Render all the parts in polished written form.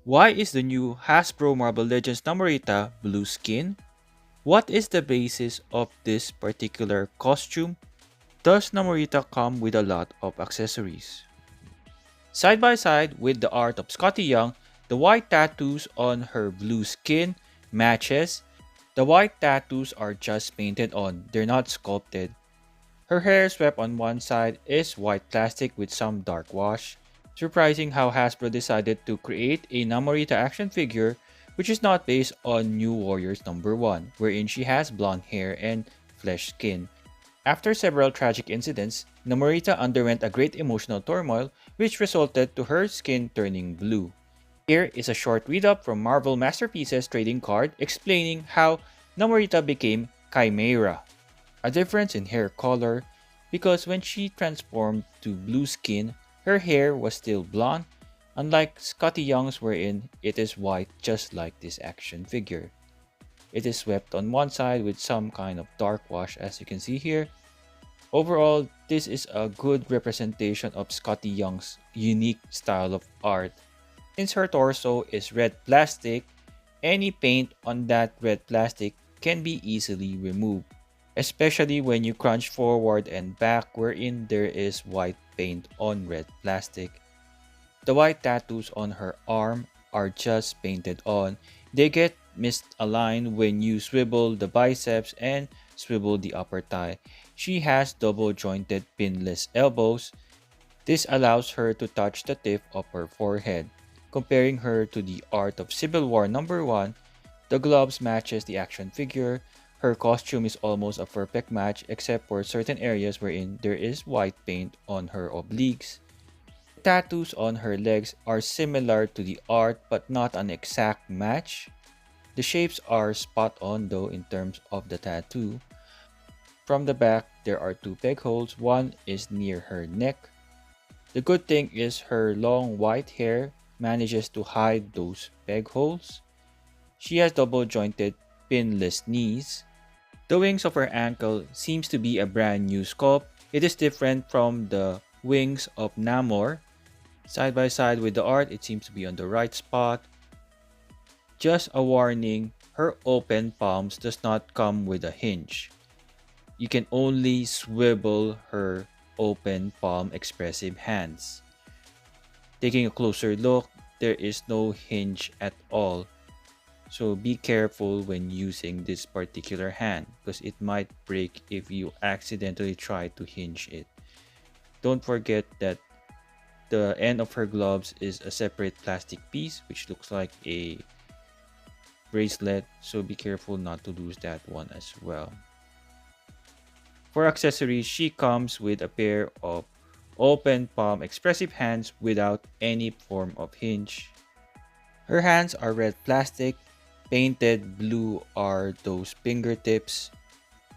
Why is the new Hasbro Marvel Legends Namorita blue skin? What is the basis of this particular costume? Does Namorita come with a lot of accessories? Side by side with the art of Scotty Young, the white tattoos on her blue skin matches. The white tattoos are just painted on, they're not sculpted. Her hair swept on one side is white plastic with some dark wash. Surprising how Hasbro decided to create a Namorita action figure which is not based on New Warriors number 1, wherein she has blonde hair and flesh skin. After several tragic incidents, Namorita underwent a great emotional turmoil which resulted to her skin turning blue. Here is a short read-up from Marvel Masterpieces trading card explaining how Namorita became Chimera. A difference in hair color because when she transformed to blue skin, her hair was still blonde, unlike Scotty Young's wherein it is white just like this action figure. It is swept on one side with some kind of dark wash as you can see here. Overall, this is a good representation of Scotty Young's unique style of art. Since her torso is red plastic, any paint on that red plastic can be easily removed, especially when you crunch forward and back wherein there is white paint on red plastic. The white tattoos on her arm are just painted on. They get misaligned when you swivel the biceps and swivel the upper thigh. She has double jointed pinless elbows. This allows her to touch the tip of her forehead. Comparing her to the art of Civil War number 1, the gloves matches the action figure. Her costume is almost a perfect match except for certain areas wherein there is white paint on her obliques. Tattoos on her legs are similar to the art but not an exact match. The shapes are spot on though in terms of the tattoo. From the back, there are 2 peg holes, one is near her neck. The good thing is her long white hair manages to hide those peg holes. She has double jointed pinless knees. The wings of her ankle seems to be a brand new sculpt. It is different from the wings of Namor. Side by side with the art, it seems to be on the right spot. Just a warning, her open palms does not come with a hinge. You can only swivel her open palm expressive hands. Taking a closer look, there is no hinge at all. So be careful when using this particular hand because it might break if you accidentally try to hinge it. Don't forget that the end of her gloves is a separate plastic piece which looks like a bracelet, so be careful not to lose that one as well. For accessories, she comes with a pair of open palm expressive hands without any form of hinge. Her hands are red plastic, painted blue are those fingertips.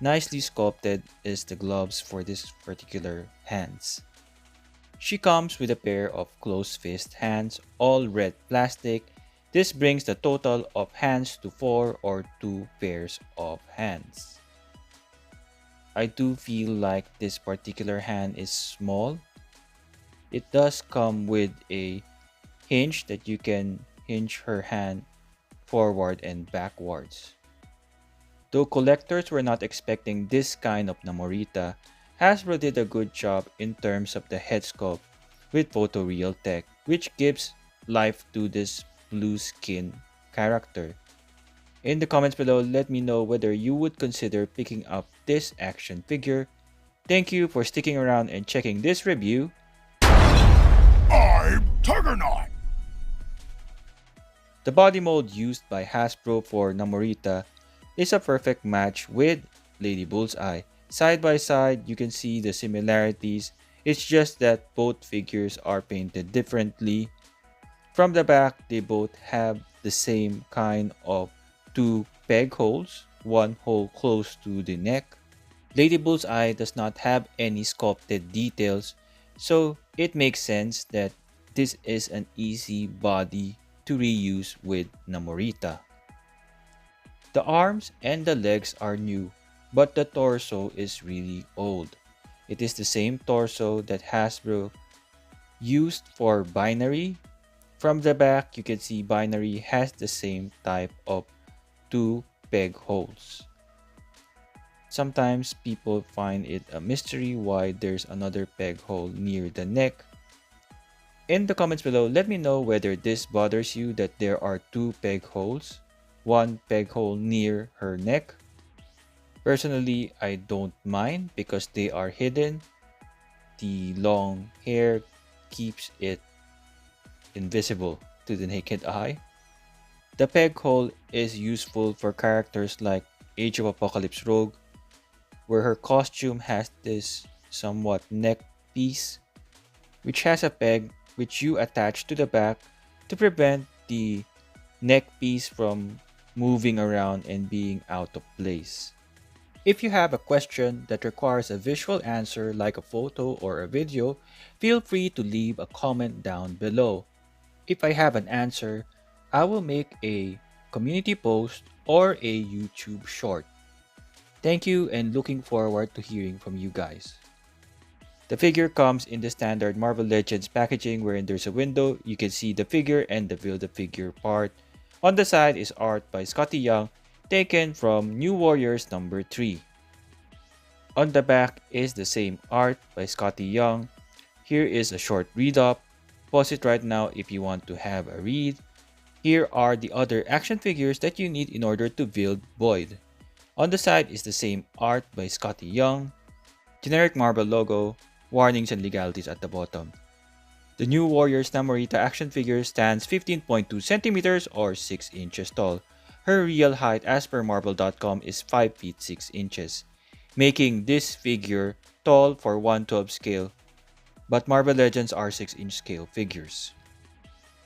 Nicely sculpted is the gloves for this particular hands. She comes with a pair of closed fist hands, all red plastic. This brings the total of hands to 4 or 2 pairs of hands. I do feel like this particular hand is small. It does come with a hinge that you can hinge her hand forward and backwards. Though collectors were not expecting this kind of Namorita, Hasbro did a good job in terms of the head sculpt with photoreal tech, which gives life to this blue skin character. In the comments below, let me know whether you would consider picking up this action figure. Thank you for sticking around and checking this review. I'm Tuggernaut! The body mold used by Hasbro for Namorita is a perfect match with Lady Bullseye. Side by side, you can see the similarities. It's just that both figures are painted differently. From the back, they both have the same kind of 2 peg holes, one hole close to the neck. Lady Bullseye does not have any sculpted details, so it makes sense that this is an easy body to reuse with Namorita. The arms and the legs are new, but the torso is really old. It is the same torso that Hasbro used for Binary, From the back, you can see Binary has the same type of two peg holes. Sometimes people find it a mystery why there's another peg hole near the neck. In the comments below, let me know whether this bothers you that there are two peg holes, one peg hole near her neck. Personally, I don't mind because they are hidden. The long hair keeps it invisible to the naked eye. The peg hole is useful for characters like Age of Apocalypse Rogue, where her costume has this somewhat neck piece, which has a peg which you attach to the back to prevent the neck piece from moving around and being out of place. If you have a question that requires a visual answer like a photo or a video, feel free to leave a comment down below. If I have an answer, I will make a community post or a YouTube short. Thank you and looking forward to hearing from you guys. The figure comes in the standard Marvel Legends packaging wherein there's a window, you can see the figure and the Build-A-Figure part. On the side is art by Scotty Young, taken from New Warriors number 3. On the back is the same art by Scotty Young. Here is a short read-up. Pause it right now if you want to have a read. Here are the other action figures that you need in order to build Boyd. On the side is the same art by Scotty Young. Generic Marvel logo, warnings and legalities at the bottom. The New Warriors Namorita action figure stands 15.2 centimeters or 6 inches tall. Her real height as per Marvel.com is 5 feet 6 inches, making this figure tall for 1/12 scale, but Marvel Legends are 6-inch scale figures.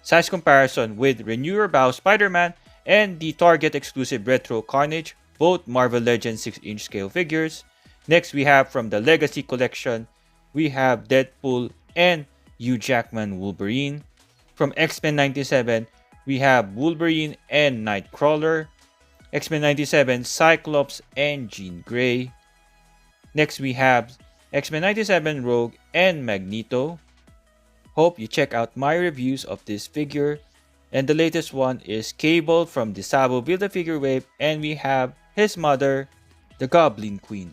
Size comparison with Renew Your Bow Spider-Man and the Target exclusive Retro Carnage, both Marvel Legends 6-inch scale figures. Next we have from the Legacy Collection, we have Deadpool and Hugh Jackman Wolverine. From X-Men 97, we have Wolverine and Nightcrawler. X-Men 97, Cyclops and Jean Grey. Next we have X-Men 97 Rogue and Magneto. Hope you check out my reviews of this figure. And the latest one is Cable from the Sabo Build-A-Figure wave, and we have his mother, the Goblin Queen.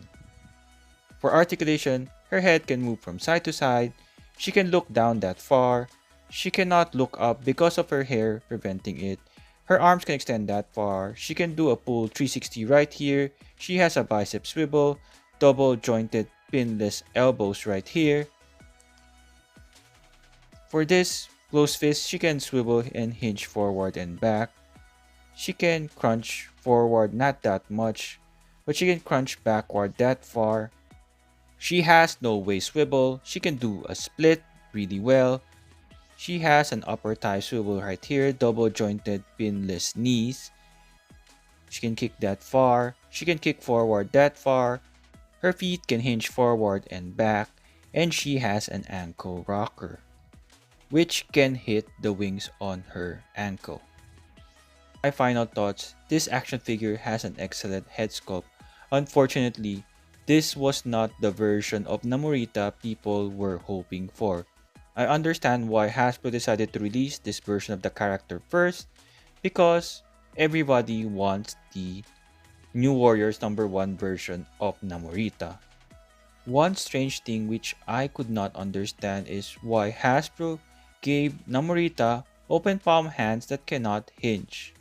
For articulation, her head can move from side to side. She can look down that far. She cannot look up because of her hair preventing it. Her arms can extend that far. She can do a full 360 right here. She has a bicep swivel, double jointed pinless elbows right here. For this close fist, she can swivel and hinge forward and back. She can crunch forward not that much, but she can crunch backward that far. She has no waist swivel. She can do a split really well. She has an upper thigh swivel right here, double jointed pinless knees. She can kick that far. She can kick forward that far. Her feet can hinge forward and back, and she has an ankle rocker, which can hit the wings on her ankle. My final thoughts, this action figure has an excellent head sculpt. Unfortunately, this was not the version of Namorita people were hoping for. I understand why Hasbro decided to release this version of the character first, because everybody wants the New Warriors number 1 version of Namorita. One strange thing which I could not understand is why Hasbro gave Namorita open palm hands that cannot hinge.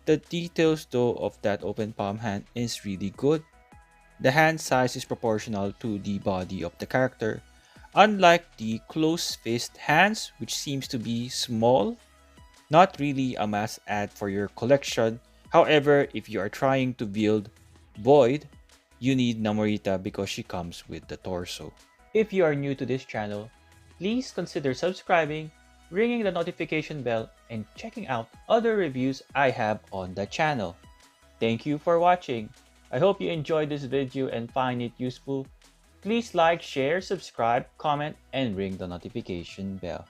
The details though of that open palm hand is really good. The hand size is proportional to the body of the character, unlike the closed fist hands which seems to be small. Not really a must add for your collection. However, if you are trying to build Boyd, you need Namorita because she comes with the torso. If you are new to this channel, please consider subscribing, ringing the notification bell, and checking out other reviews I have on the channel. Thank you for watching. I hope you enjoyed this video and find it useful. Please like, share, subscribe, comment, and ring the notification bell.